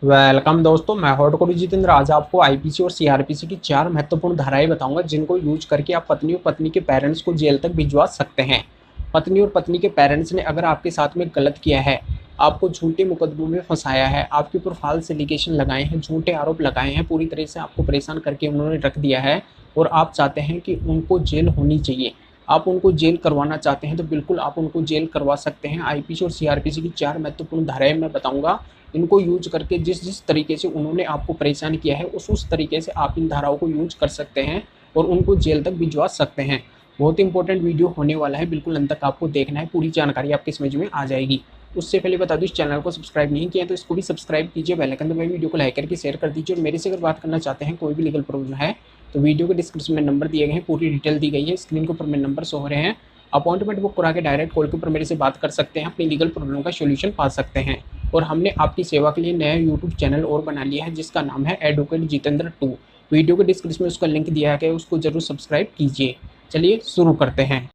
Welcome दोस्तों, मैं hot गुरु जितेंद्र। आज आपको आईपीसी और सीआरपीसी की 4 महत्वपूर्ण धाराएं बताऊंगा जिनको यूज करके आप पत्नी और पत्नी के पेरेंट्स को जेल तक भिजवा सकते हैं। पत्नी और पत्नी के पेरेंट्स ने अगर आपके साथ में गलत किया है, आपको झूठे मुकदमों में फंसाया है, आपके ऊपर फाल्स एलिगेशन लगाए हैं, झूठे आरोप लगाए हैं, पूरी तरह से आपको परेशान करके उन्होंने रख दिया है और आप चाहते हैं कि उनको जेल होनी चाहिए, आप उनको जेल करवाना चाहते हैं, तो बिल्कुल आप उनको जेल करवा सकते हैं। आईपीसी और सीआरपीसी की 4 महत्वपूर्ण धाराएं मैं बताऊंगा। इनको यूज करके जिस जिस तरीके से उन्होंने आपको परेशान किया है उस तरीके से आप इन धाराओं को यूज कर सकते हैं और उनको जेल तक भिजवा सकते हैं। बहुत इंपॉर्टेंट वीडियो होने वाला है, बिल्कुल अंत तक आपको देखना है, पूरी जानकारी आपके समझ में आ जाएगी। उससे पहले बता दूं, इस चैनल को सब्सक्राइब नहीं किया तो इसको भी सब्सक्राइब कीजिए, बेल आइकन दबाइए, वीडियो को लाइक करके शेयर कर दीजिए। और मेरे से अगर बात करना चाहते हैं, कोई भी लीगल प्रॉब्लम है तो वीडियो के डिस्क्रिप्शन में नंबर दिए गए हैं, पूरी डिटेल दी गई है, स्क्रीन के ऊपर मेरे नंबर शो हो रहे हैं। अपॉइंटमेंट बुक करा के डायरेक्ट कॉल के ऊपर मेरे से बात कर सकते हैं, अपनी लीगल प्रॉब्लम का सॉल्यूशन पा सकते हैं। और हमने आपकी सेवा के लिए नया यूट्यूब चैनल और बना लिया है जिसका नाम है एडवोकेट जितेंद्र 2। वीडियो के डिस्क्रिप्शन में उसका लिंक दिया गया है, उसको जरूर सब्सक्राइब कीजिए। चलिए शुरू करते हैं।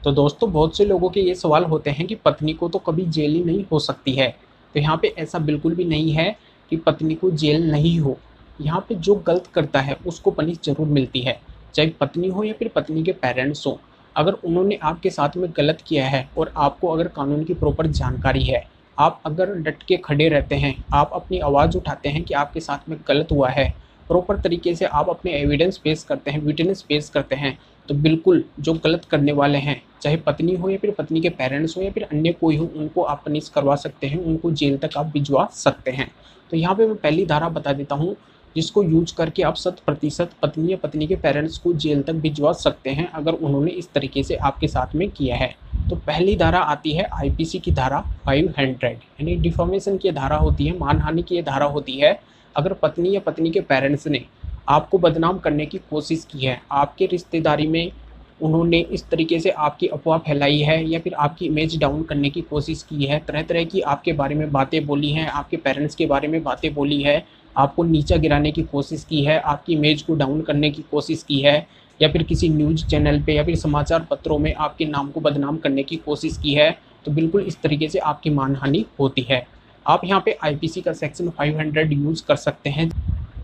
तो दोस्तों, बहुत से लोगों के ये सवाल होते हैं कि पत्नी को तो कभी जेल ही नहीं हो सकती है। तो यहाँ पे ऐसा बिल्कुल भी नहीं है कि पत्नी को जेल नहीं हो। यहाँ पे जो गलत करता है उसको पनिश जरूर मिलती है, चाहे पत्नी हो या फिर पत्नी के पेरेंट्स हो। अगर उन्होंने आपके साथ में गलत किया है और आपको अगर कानून की प्रॉपर जानकारी है, आप अगर डट के खड़े रहते हैं, आप अपनी आवाज़ उठाते हैं कि आपके साथ में गलत हुआ है, प्रॉपर तरीके से आप अपने एविडेंस पेश करते हैं, विटनेस पेश करते हैं, तो बिल्कुल जो गलत करने वाले हैं, चाहे पत्नी हो या फिर पत्नी के पेरेंट्स हो या फिर अन्य कोई हो, उनको आप पनिश करवा सकते हैं, उनको जेल तक आप भिजवा सकते हैं। तो यहाँ पे मैं पहली धारा बता देता हूँ जिसको यूज करके आप 100% पत्नी या पत्नी के पेरेंट्स को जेल तक भिजवा सकते हैं अगर उन्होंने इस तरीके से आपके साथ में किया है। तो पहली धारा आती है आईपीसी की धारा 500, यानी डिफॉर्मेशन की धारा होती है, मानहानि की धारा होती है। अगर पत्नी या पत्नी के पेरेंट्स ने आपको बदनाम करने की कोशिश की है, आपके रिश्तेदारी में उन्होंने इस तरीके से आपकी अफवाह फैलाई है या फिर आपकी इमेज डाउन करने की कोशिश की है, तरह तरह की आपके बारे में बातें बोली हैं, आपके पेरेंट्स के बारे में बातें बोली है, आपको नीचा गिराने की कोशिश की है, आपकी इमेज को डाउन करने की कोशिश की है, या फिर किसी न्यूज़ चैनल पे या फिर समाचार पत्रों में आपके नाम को बदनाम करने की कोशिश की है, तो बिल्कुल इस तरीके से आपकी मानहानि होती है। आप यहाँ पे आईपीसी का सेक्शन 500 यूज़ कर सकते हैं।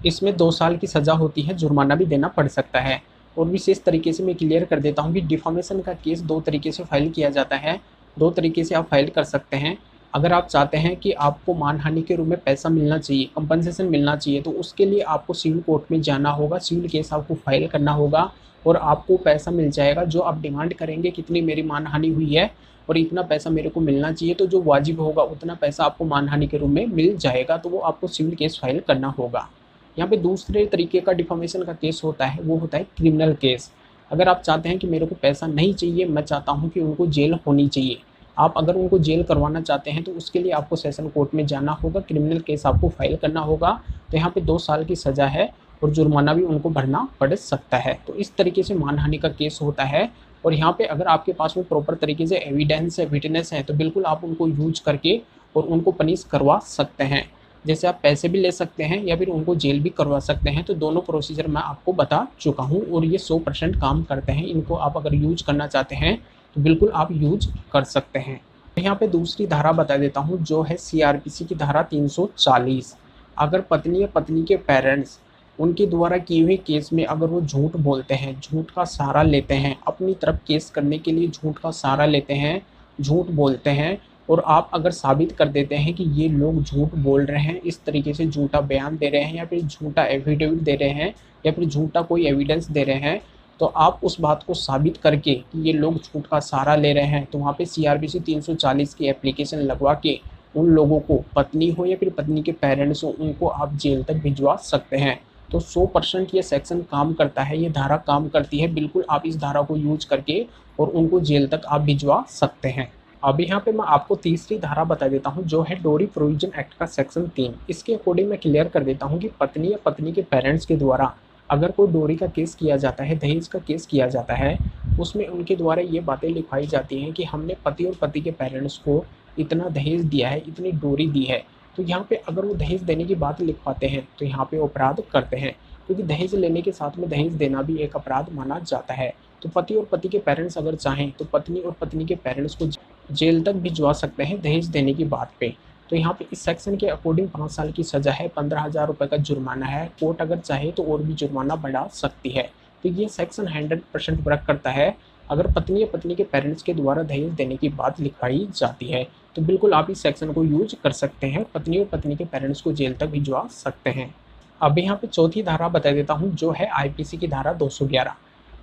इसमें 2 साल की सज़ा होती है, जुर्माना भी देना पड़ सकता है। और विशेष तरीके से मैं क्लियर कर देता हूँ कि डिफॉर्मेशन का केस 2 तरीके से फाइल किया जाता है, 2 तरीके से आप फाइल कर सकते हैं। अगर आप चाहते हैं कि आपको मानहानि के रूप में पैसा मिलना चाहिए, कंपनसेशन मिलना चाहिए, तो उसके लिए आपको सिविल कोर्ट में जाना होगा, सिविल केस आपको फाइल करना होगा और आपको पैसा मिल जाएगा। जो आप डिमांड करेंगे कितनी मेरी मानहानि हुई है और इतना पैसा मेरे को मिलना चाहिए, तो जो वाजिब होगा उतना पैसा आपको मानहानि के रूप में मिल जाएगा, तो वो आपको सिविल केस फाइल करना होगा। यहाँ पे दूसरे तरीके का डिफॉर्मेशन का केस होता है, वो होता है क्रिमिनल केस। अगर आप चाहते हैं कि मेरे को पैसा नहीं चाहिए, मैं चाहता हूँ कि उनको जेल होनी चाहिए, आप अगर उनको जेल करवाना चाहते हैं, तो उसके लिए आपको सेशन कोर्ट में जाना होगा, क्रिमिनल केस आपको फाइल करना होगा। तो यहाँ पे 2 साल की सज़ा है और जुर्माना भी उनको भरना पड़ सकता है। तो इस तरीके से मानहानि का केस होता है। और यहाँ पे अगर आपके पास में प्रॉपर तरीके से एविडेंस है, विटनेस है, तो बिल्कुल आप उनको यूज करके और उनको पनिश करवा सकते हैं। जैसे आप पैसे भी ले सकते हैं या फिर उनको जेल भी करवा सकते हैं। तो दोनों प्रोसीजर मैं आपको बता चुका हूँ और ये 100% काम करते हैं। इनको आप अगर यूज करना चाहते हैं तो बिल्कुल आप यूज कर सकते हैं। यहाँ पे दूसरी धारा बता देता हूँ जो है सीआरपीसी की धारा 340। अगर पत्नी या पत्नी के पेरेंट्स उनके द्वारा किए हुए केस में अगर वो झूठ बोलते हैं, झूठ का सहारा लेते हैं, अपनी तरफ केस करने के लिए झूठ का सहारा लेते हैं, झूठ बोलते हैं, और आप अगर साबित कर देते हैं कि ये लोग झूठ बोल रहे हैं, इस तरीके से झूठा बयान दे रहे हैं या फिर झूठा एफिडेविट दे रहे हैं या फिर झूठा कोई एविडेंस दे रहे हैं, तो आप उस बात को साबित करके कि ये लोग झूठ का सहारा ले रहे हैं, तो वहाँ पे सीआरपीसी 340 की एप्लीकेशन लगवा के उन लोगों को, पत्नी हो या फिर पत्नी के पेरेंट्स हो, उनको आप जेल तक भिजवा सकते हैं। तो 100% ये सेक्शन काम करता है, ये धारा काम करती है। बिल्कुल आप इस धारा को यूज करके और उनको जेल तक आप भिजवा सकते हैं। अभी यहाँ पे मैं आपको तीसरी धारा बता देता हूँ जो है डोरी प्रोविजन एक्ट का सेक्शन 3। इसके अकॉर्डिंग मैं क्लियर कर देता हूँ कि पत्नी या पत्नी के पेरेंट्स के द्वारा अगर कोई डोरी का केस किया जाता है, दहेज का केस किया जाता है, उसमें उनके द्वारा ये बातें लिखवाई जाती हैं कि हमने पति और पति के पेरेंट्स को इतना दहेज दिया है, इतनी डोरी दी है। तो यहाँ पे अगर वो दहेज देने की बात लिखवाते हैं तो यहाँ पे अपराध करते हैं। क्योंकि दहेज लेने के साथ में दहेज देना भी एक अपराध माना जाता है। तो पति और पति के पेरेंट्स अगर चाहें तो पत्नी और पत्नी के पेरेंट्स को जेल तक भिजवा सकते हैं दहेज देने की बात पे। तो यहाँ पे इस सेक्शन के अकॉर्डिंग 5 साल की सज़ा है, 15,000 रुपये का जुर्माना है। कोर्ट अगर चाहे तो और भी जुर्माना बढ़ा सकती है। तो ये सेक्शन 100% वर्क करता है अगर पत्नी या पत्नी के पेरेंट्स के द्वारा दहेज देने की बात लिखवाई जाती है। तो बिल्कुल आप इस सेक्शन को यूज कर सकते हैं, पत्नी और पत्नी के पेरेंट्स को जेल तक भिजवा सकते हैं। अब यहाँ पे चौथी धारा बता देता हूँ, जो है आईपीसी की धारा 211।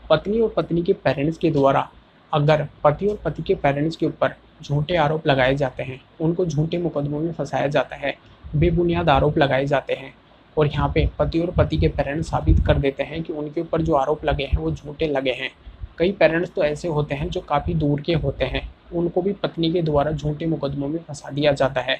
पत्नी और पत्नी के पेरेंट्स के द्वारा अगर पति और पति के पेरेंट्स के ऊपर झूठे आरोप लगाए जाते हैं, उनको झूठे मुकदमों में फंसाया जाता है, बेबुनियाद आरोप लगाए जाते हैं, और यहाँ पे पति और पति के पेरेंट्स साबित कर देते हैं कि उनके ऊपर जो आरोप लगे हैं वो झूठे लगे हैं। कई पेरेंट्स तो ऐसे होते हैं जो काफ़ी दूर के होते हैं, उनको भी पत्नी के द्वारा झूठे मुकदमों में फंसा दिया जाता है।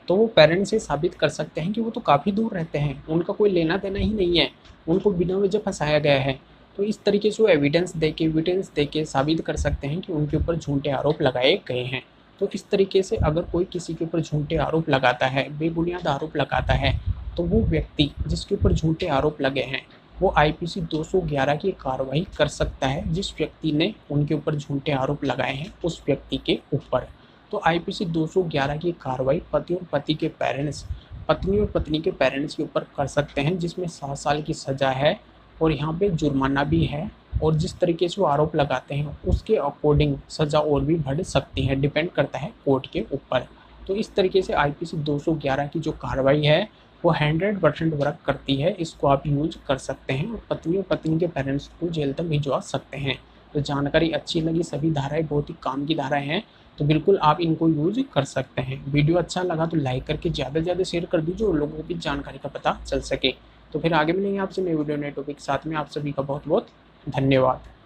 तो वो पेरेंट्स से साबित कर सकते हैं कि वो तो काफ़ी दूर रहते हैं, उनका कोई लेना देना ही नहीं है, उनको बिना वजह फंसाया गया है। तो इस तरीके से वो एविडेंस दे के साबित कर सकते हैं कि उनके ऊपर झूठे आरोप लगाए गए हैं। तो इस तरीके से अगर कोई किसी के ऊपर झूठे आरोप लगाता है, बेबुनियाद आरोप लगाता है, तो वो व्यक्ति जिसके ऊपर झूठे आरोप लगे हैं वो आईपीसी 211 की कार्रवाई कर सकता है, जिस व्यक्ति ने उनके ऊपर झूठे आरोप लगाए हैं उस व्यक्ति के ऊपर। तो आईपीसी 211 की कार्रवाई पति और पति के पेरेंट्स, पत्नी और पत्नी के पेरेंट्स के ऊपर कर सकते हैं, जिसमें 7 साल की सज़ा है और यहाँ पे जुर्माना भी है। और जिस तरीके से वो आरोप लगाते हैं उसके अकॉर्डिंग सज़ा और भी बढ़ सकती है, डिपेंड करता है कोर्ट के ऊपर। तो इस तरीके से आईपीसी 211 की जो कार्रवाई है वो 100% वर्क करती है, इसको आप यूज कर सकते हैं और पत्नी के पेरेंट्स को जेल तक भिजवा सकते हैं। तो जानकारी अच्छी लगी, सभी धाराएं बहुत ही काम की धाराएं हैं, तो बिल्कुल आप इनको यूज कर सकते हैं। वीडियो अच्छा लगा तो लाइक करके ज़्यादा से ज़्यादा शेयर कर दीजिए और लोगों को भी जानकारी का पता चल सके। तो फिर आगे मिलेंगे आपसे नए वीडियो नए टॉपिक के साथ में। आप सभी का बहुत बहुत धन्यवाद।